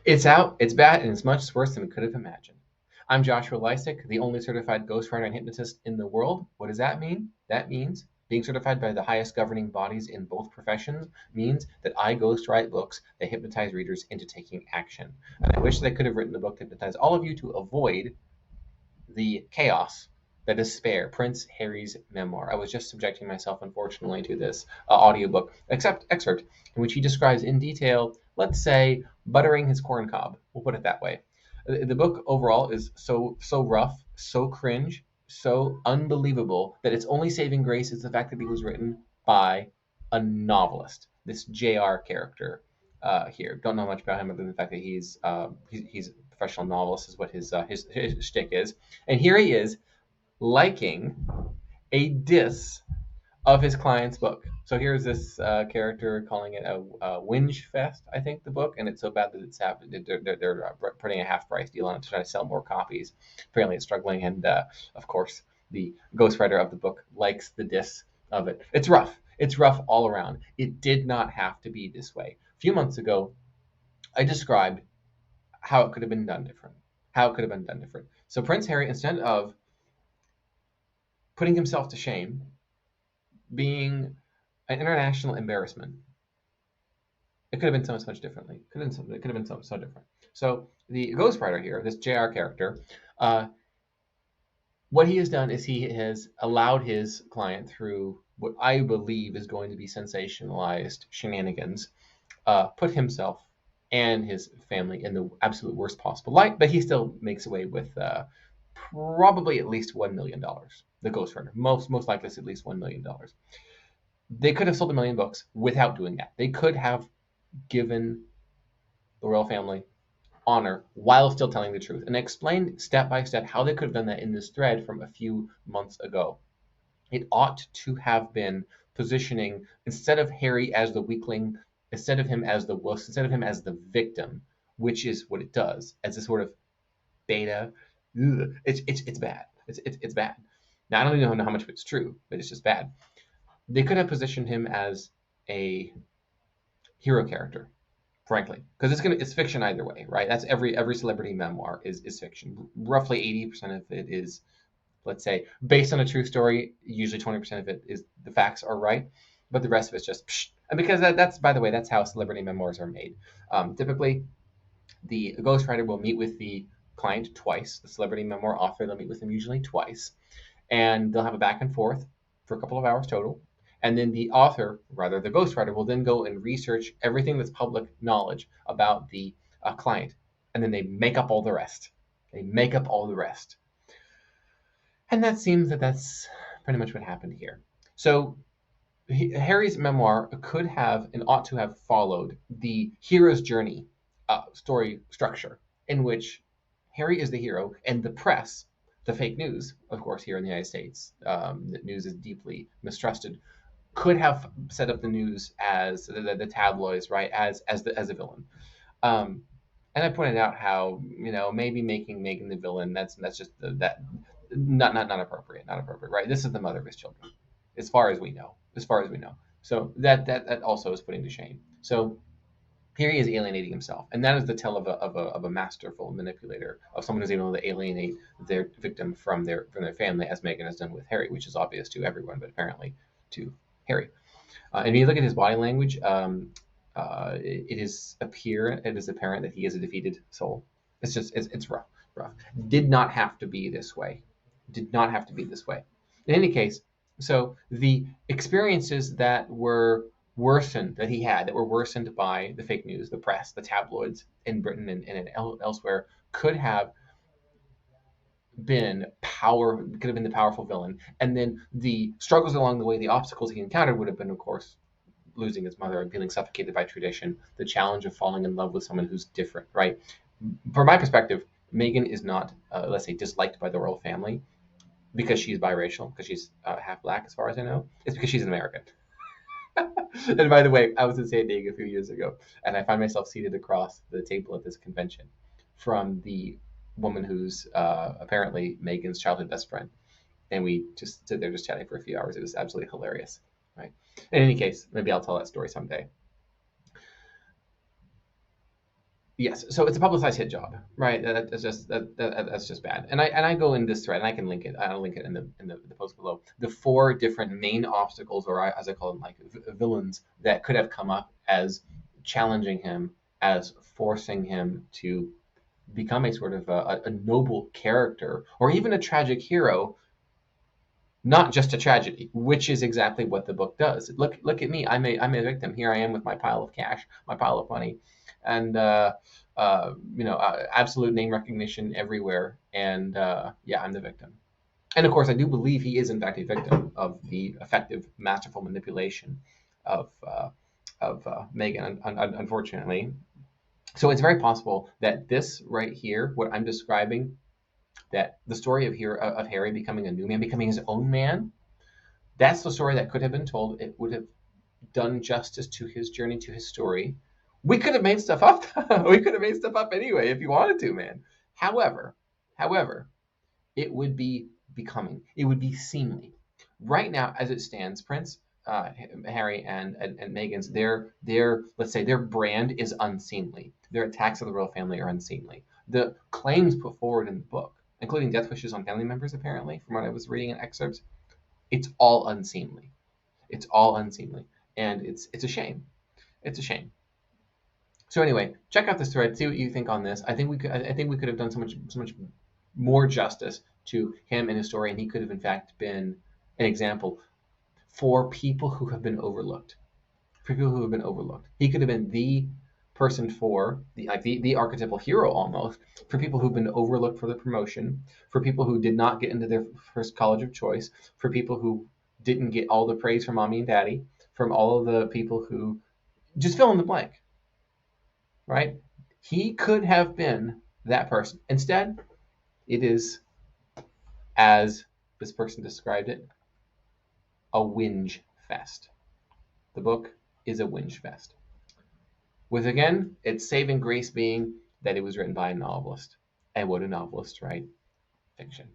It's out, it's bad, and it's much worse than we could have imagined. I'm Joshua Lisec, the only certified ghostwriter and hypnotist in the world. What does that mean? That means being certified by the highest governing bodies in both professions means that I ghostwrite books that hypnotize readers into taking action. And I wish that I could have written a book to hypnotize all of you to avoid the chaos, the despair, Prince Harry's memoir. I was just subjecting myself, unfortunately, to this audiobook excerpt in which he describes in detail, let's say, buttering his corn cob. We'll put it that way. The book overall is so rough, so cringe, so unbelievable that its only saving grace is the fact that it was written by a novelist. This J.R. character here. Don't know much about him other than the fact that he's a professional novelist is what his shtick is. And here he is liking a diss of his client's book. So here's this character calling it a whinge fest, I think, the book, and it's so bad that it's happened. They're putting a half price deal on it to try to sell more copies. Apparently, it's struggling, and of course, the ghostwriter of the book likes the diss of it. It's rough. It's rough all around. It did not have to be this way. A few months ago, I described how it could have been done different. How it could have been done different. So Prince Harry, instead of putting himself to shame, being an international embarrassment, it could have been so much differently. It could have been so different. So the ghostwriter here, this JR character, what he has done is he has allowed his client through what I believe is going to be sensationalized shenanigans, put himself and his family in the absolute worst possible light, but he still makes away with probably at least $1 million. The ghostwriter, most likely it's at least $1 million. They could have sold 1 million books without doing that. They could have given the royal family honor while still telling the truth, and explained step by step how they could have done that in this thread from a few months ago. It ought to have been positioning, instead of Harry as the weakling, instead of him as the wuss, instead of him as the victim, which is what it does, as a sort of beta. It's bad. It's bad. Now I don't even know how much of it's true, but it's just bad. They could have positioned him as a hero character, frankly, because it's fiction either way, right? That's every celebrity memoir is fiction. Roughly 80% of it is, let's say, based on a true story. Usually 20% of it is the facts are right, but the rest of it's just psh. And because that's, by the way, that's how celebrity memoirs are made. Typically, the ghostwriter will meet with the client twice. The celebrity memoir author, they'll meet with them usually twice, and they'll have a back and forth for a couple of hours total. And then the author, rather the ghostwriter, will then go and research everything that's public knowledge about the client, and then they make up all the rest. They make up all the rest. And that seems that that's pretty much what happened here. So Harry's memoir could have and ought to have followed the hero's journey story structure, in which Harry is the hero and the press, the fake news, of course, here in the United States, the news is deeply mistrusted, could have set up the news as the tabloids, right, as a villain. And I pointed out how, maybe making Meghan the villain, that's just that not appropriate, right? This is the mother of his children, as far as we know. So that also is putting to shame. So here he is alienating himself, and that is the tell of a masterful manipulator, of someone who's able to alienate their victim from their family, as Meghan has done with Harry, which is obvious to everyone, but apparently to Harry. And if you look at his body language, it is apparent that he is a defeated soul. It's rough. Did not have to be this way. In any case, so the experiences that were worsened that were worsened by the fake news, the press, the tabloids in Britain and elsewhere, could have been the powerful villain. And then the struggles along the way, the obstacles he encountered would have been, of course, losing his mother and feeling suffocated by tradition, the challenge of falling in love with someone who's different, right? From my perspective, Meghan is not, let's say, disliked by the royal family because she's biracial, because she's half black, as far as I know. It's because she's an American. And by the way, I was in San Diego a few years ago, and I find myself seated across the table at this convention from the woman who's apparently Meghan's childhood best friend. And we just sit there just chatting for a few hours. It was absolutely hilarious, right? In any case, maybe I'll tell that story someday. Yes, so it's a publicized hit job, right? That's just bad. And I go in this thread, and I can link it. I'll link it in the post below. The four different main obstacles, or as I call them, like villains, that could have come up as challenging him, as forcing him to become a sort of a noble character, or even a tragic hero, not just a tragedy, which is exactly what the book does. Look at me. I'm a victim. Here I am with my pile of cash, my pile of money, and absolute name recognition everywhere. And yeah, I'm the victim. And of course, I do believe he is in fact a victim of the effective, masterful manipulation of Megan. Unfortunately, so it's very possible that this right here, what I'm describing, that the story of Harry becoming a new man, becoming his own man, that's the story that could have been told. It would have done justice to his journey, to his story. We could have made stuff up. We could have made stuff up anyway if you wanted to, man. However, however, it would be becoming. It would be seemly. Right now, as it stands, Prince, Harry, and Meghan's their let's say their brand is unseemly. Their attacks of the royal family are unseemly. The claims put forward in the book, including death wishes on family members, apparently, from what I was reading in excerpts, it's all unseemly. It's all unseemly, and it's a shame. It's a shame. So anyway, check out this thread. See what you think on this. I think we could have done so much more justice to him and his story, and he could have in fact been an example for people who have been overlooked. For people who have been overlooked, he could have been the person for the archetypal hero almost for people who've been overlooked for the promotion, for people who did not get into their first college of choice, for people who didn't get all the praise from mommy and daddy, from all of the people who just fill in the blank, right? He could have been that person. Instead, it is, as this person described it, a whinge fest. The book is a whinge fest. With, again, its saving grace being that it was written by a novelist. And what do novelists write? Fiction.